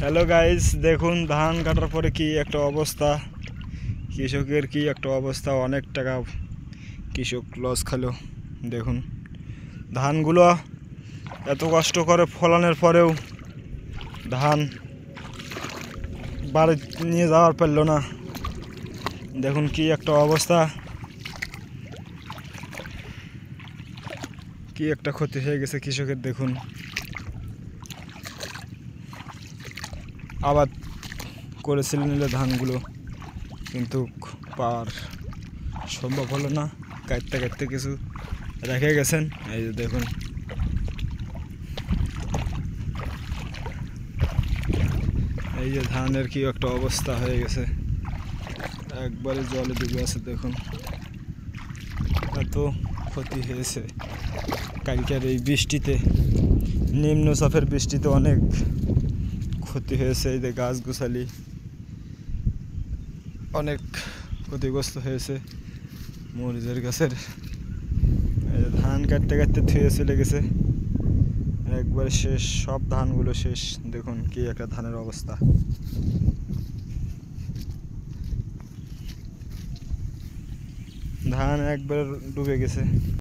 Hello guys, দেখুন ধান কাটার পরে কি একটা অবস্থা, কৃষকের কি একটা অবস্থা। অনেক টাকা কৃষক লস খেলো। দেখুন ধানগুলো এত কষ্ট করে ফলানোর পরেও ধান বাড়ি নিয়ে যাওয়ার পারল না। দেখুন কি একটা অবস্থা, কি একটা ক্ষতি হয়ে গেছে কৃষকের। দেখুন আবাদ করেছিলেন নিলে ধানগুলো, কিন্তু পাওয়ার সম্ভব হলো না। কাটতে কাটতে কিছু রেখে গেছেন। এই যে দেখুন, এই যে ধানের কি একটা অবস্থা হয়ে গেছে, একবারে জলে ডুবে আছে। দেখুন এত ক্ষতি হয়েছে কালকের এই বৃষ্টিতে, নিম্নচাপের বৃষ্টিতে অনেক ক্ষতি হয়েছে। এই যে গাছ গোছালি অনেক ক্ষতিগ্রস্ত হয়েছে। মরিচের গাছের এই যে ধান কাটতে কাটতে থুয়ে চলে গেছে, একবার শেষ, সব ধানগুলো শেষ। দেখুন কি একটা ধানের অবস্থা, ধান একবার ডুবে গেছে।